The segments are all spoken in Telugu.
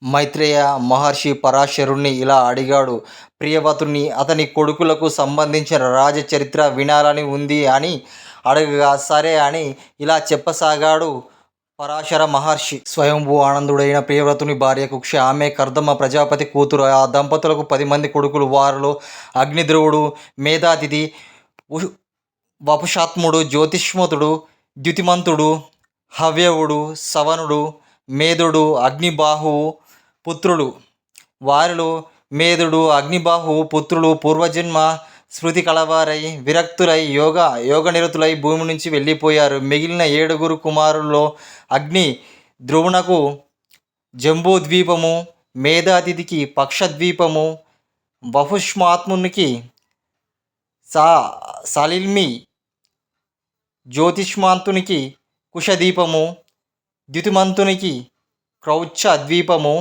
మైత్రేయ మహర్షి పరాశరుణ్ణి ఇలా అడిగాడు. ప్రియవ్రతుని, అతని కొడుకులకు సంబంధించిన రాజచరిత్ర వినాలని ఉంది అని అడగగా, సరే అని ఇలా చెప్పసాగాడు పరాశర మహర్షి. స్వయంభూ ఆనందుడైన ప్రియవ్రతుని భార్య కుక్ష, ఆమె కర్దమ ప్రజాపతి కూతురు. ఆ దంపతులకు 10 మంది కొడుకులు. వారిలో అగ్నిధ్రువుడు, మేధాతిథి, వపుషాత్ముడు, జ్యోతిష్మతుడు, ద్యుతిమంతుడు, హవ్యవుడు, సవనుడు, మేధుడు, అగ్నిబాహువు పుత్రులు. వారిలో మేధుడు, అగ్నిబాహువు పుత్రులు పూర్వజన్మ స్మృతి కలవారై విరక్తులై యోగనిరతులై భూమి నుంచి వెళ్ళిపోయారు. మిగిలిన 7 కుమారుల్లో అగ్ని ధ్రువునకు జంబూద్వీపము, మేధాతిథికి పక్షద్వీపము, వపుష్మాత్మునికి సలిల్మి, జ్యోతిష్మాంతునికి కుశదీపము, ద్యుతిమంతునికి క్రౌచ్చ ద్వీపము,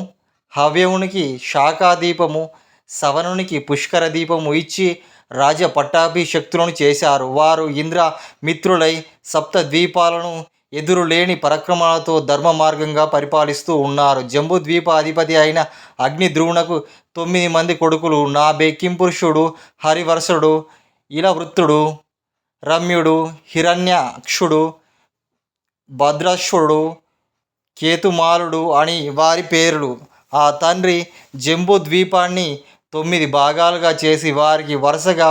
హవ్యవునికి శాఖాదీపము, సవనునికి పుష్కర దీపము ఇచ్చి రాజ పట్టాభిషక్తులను చేశారు. వారు ఇంద్ర మిత్రులై సప్తద్వీపాలను ఎదురులేని పరాక్రమాలతో ధర్మ మార్గంగా పరిపాలిస్తూ ఉన్నారు. జంబూద్వీప అధిపతి అయిన అగ్నిధ్రువునకు 9 మంది కొడుకులు. నాభే కింపురుషుడు, హరివర్షుడు, ఇలవృత్తుడు, రమ్యుడు, హిరణ్యాక్షుడు, భద్రాశ్వుడు, కేతుమాలుడు అని వారి పేర్లు. ఆ తండ్రి జంబూద్వీపాన్ని 9 భాగాలుగా చేసి వారికి వరుసగా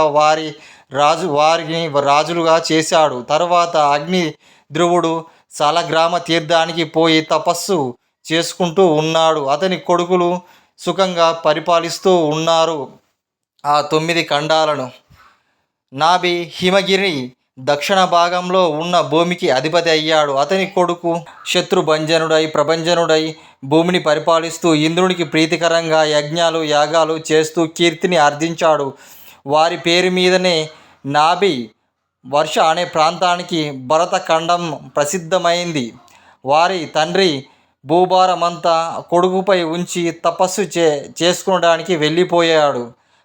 వారిని రాజులుగా చేశాడు. తరువాత అగ్నిధ్రువుడు సాలగ్రామ తీర్థానికి పోయి తపస్సు చేసుకుంటూ ఉన్నాడు. అతని కొడుకులు సుఖంగా పరిపాలిస్తూ ఉన్నారు ఆ 9 ఖండాలను. నాభి హిమగిరి దక్షిణ భాగంలో ఉన్న భూమికి అధిపతి అయ్యాడు. అతని కొడుకు శత్రుభంజనుడై ప్రభంజనుడై భూమిని పరిపాలిస్తూ ఇంద్రునికి ప్రీతికరంగా యజ్ఞాలు యాగాలు చేస్తూ కీర్తిని ఆర్జించాడు. వారి పేరు మీదనే నాభి వర్ష అనే ప్రాంతానికి భరతఖండం ప్రసిద్ధమైంది. వారి తండ్రి భూభారమంతా కొడుకుపై ఉంచి తపస్సు చేసుకునడానికి వెళ్ళిపోయాడు.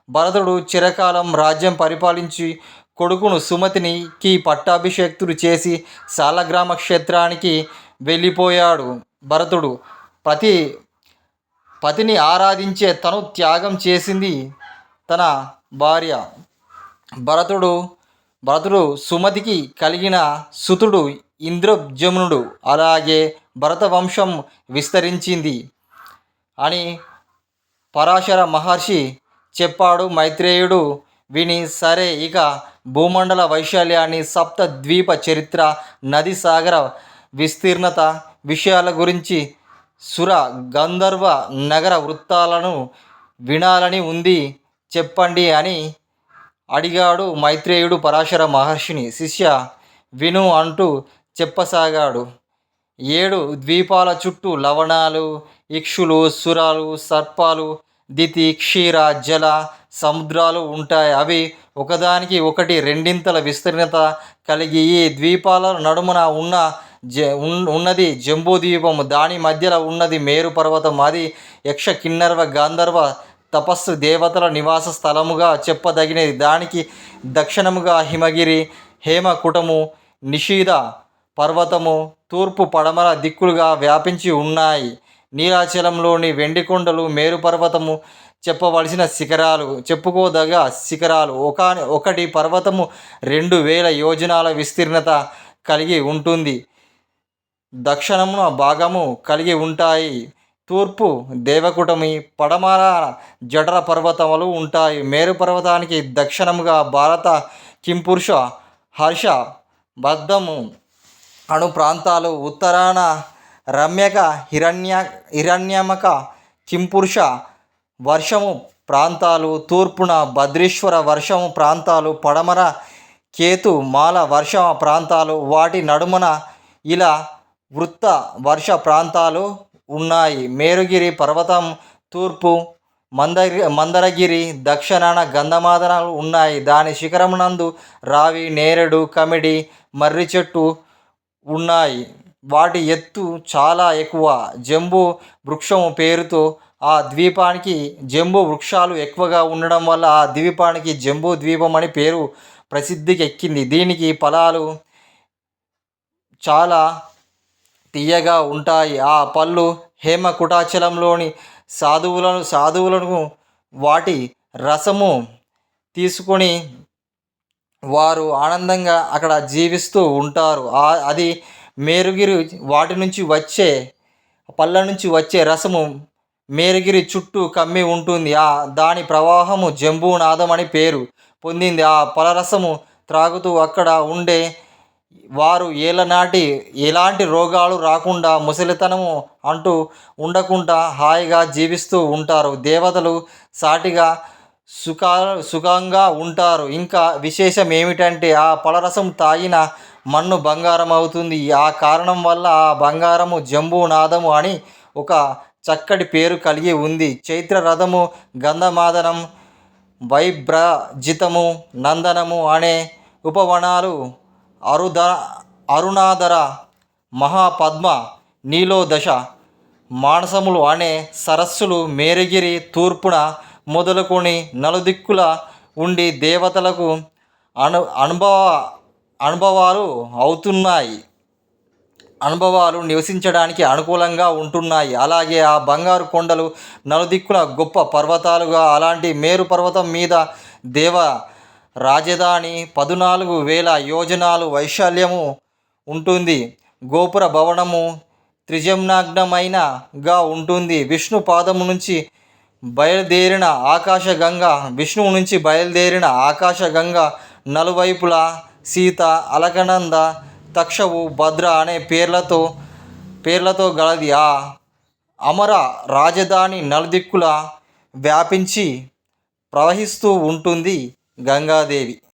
భరతుడు చిరకాలం రాజ్యం పరిపాలించి కొడుకును సుమతికి పట్టాభిషేక్తుడు చేసి సాలగ్రామ క్షేత్రానికి వెళ్ళిపోయాడు. భరతుడు పతిని ఆరాధించే తను త్యాగం చేసింది తన భార్య. భరతుడు సుమతికి కలిగిన సుతుడు ఇంద్రజమునుడు. అలాగే భరతవంశం విస్తరించింది అని పరాశర మహర్షి చెప్పాడు. మైత్రేయుడు విని, సరే ఇక భూమండల వైశాల్యాన్ని, సప్తద్వీప చరిత్ర, నది సాగర విస్తీర్ణత విషయాల గురించి, సుర గంధర్వ నగర వృత్తాలను వినాలని ఉంది, చెప్పండి అని అడిగాడు మైత్రేయుడు పరాశర మహర్షిని. శిష్య విను అంటూ చెప్పసాగాడు. 7 ద్వీపాల చుట్టూ లవణాలు, ఇక్షులు, సురాలు, సర్పాలు, దితి, క్షీర, జల సముద్రాలు ఉంటాయి. అవి ఒకదానికి ఒకటి రెండింతల విస్తీర్ణత కలిగి ఈ ద్వీపాల నడుమన ఉన్నది జంబూద్వీపము. దాని మధ్యలో ఉన్నది మేరు పర్వతం. అది యక్ష కిన్నర్వ గాంధర్వ తపస్సు దేవతల నివాస స్థలముగా చెప్పదగినది. దానికి దక్షిణముగా హిమగిరి, హేమకుటము, నిషీధ పర్వతము తూర్పు పడమర దిక్కులుగా వ్యాపించి ఉన్నాయి. నీలాచలంలోని వెండికొండలు, మేరు పర్వతము చెప్పవలసిన శిఖరాలు, చెప్పుకోదగ శిఖరాలు. ఒకటి పర్వతము 2000 యోజనాల విస్తీర్ణత కలిగి ఉంటుంది. దక్షిణమున భాగము కలిగి ఉంటాయి. తూర్పు దేవకుటమి, పడమర జఠర పర్వతములు ఉంటాయి. మేరు పర్వతానికి దక్షిణముగా భారత, కింపురుష, హర్ష, బద్ధము అను ప్రాంతాలు, ఉత్తరాన రమ్యక, హిరణ్యమక, కింపురుష వర్షము ప్రాంతాలు, తూర్పున భద్రీశ్వర వర్షము ప్రాంతాలు, పడమర కేతు మాల వర్ష ప్రాంతాలు, వాటి నడుమన ఇలా వృత్త వర్ష ప్రాంతాలు ఉన్నాయి. మేరుగిరి పర్వతం తూర్పు, మందరగిరి దక్షిణాన గంధమాదనాలు ఉన్నాయి. దాని శిఖరమునందు రావి, నేరేడు, కమిడి, మర్రి చెట్టు ఉన్నాయి. వాటి ఎత్తు చాలా ఎక్కువ. జంబూ వృక్షము పేరుతో ఆ ద్వీపానికి జంబూ వృక్షాలు ఎక్కువగా ఉండడం వల్ల ఆ ద్వీపానికి జంబూ ద్వీపం అని పేరు ప్రసిద్ధికి ఎక్కింది. దీనికి ఫలాలు చాలా తియ్యగా ఉంటాయి. ఆ పళ్ళు హేమకుటాచలంలోని సాధువులను వాటి రసము తీసుకొని వారు ఆనందంగా అక్కడ జీవిస్తూ ఉంటారు. అది మేరుగిరి వాటి నుంచి వచ్చే పళ్ళ నుంచి వచ్చే రసము మేరుగిరి చుట్టూ కమ్మి ఉంటుంది. దాని ప్రవాహము జంబూనాదం అని పేరు పొందింది. ఆ ఫలరసము త్రాగుతూ అక్కడ ఉండే వారు ఏళ్ళనాటి ఎలాంటి రోగాలు రాకుండా, ముసలితనము అంటూ ఉండకుండా హాయిగా జీవిస్తూ ఉంటారు. దేవతలు సాటిగా సుఖంగా ఉంటారు. ఇంకా విశేషం ఏమిటంటే ఆ ఫలరసం తాగిన మన్ను బంగారం అవుతుంది. ఆ కారణం వల్ల ఆ బంగారము జంబూనాదము అని ఒక చక్కటి పేరు కలిగి ఉంది. చైత్ర రథము గంధమాదనం, వైభ్రజితము, నందనము అనే ఉపవనాలు, అరుణాధర, మహాపద్మ, నీలోదశ, మానసములు అనే సరస్సులు మేరుగిరి తూర్పున మొదలుకొని నలుదిక్కుల ఉండి దేవతలకు అనుభవాలు నివసించడానికి అనుకూలంగా ఉంటున్నాయి. అలాగే ఆ బంగారు కొండలు నలుదిక్కుల గొప్ప పర్వతాలుగా. అలాంటి మేరు పర్వతం మీద దేవ రాజధాని 14,000 యోజనాలు వైశాల్యము ఉంటుంది. గోపుర భవనము త్రిజమ్నాగ్నమైనగా ఉంటుంది. విష్ణువు నుంచి బయలుదేరిన ఆకాశగంగ నలువైపులా సీత, అలకనంద, తక్షవు, భద్ర అనే పేర్లతో గలది. ఆ అమర రాజధాని నలుదిక్కులా వ్యాపించి ప్రవహిస్తూ ఉంటుంది గంగాదేవి.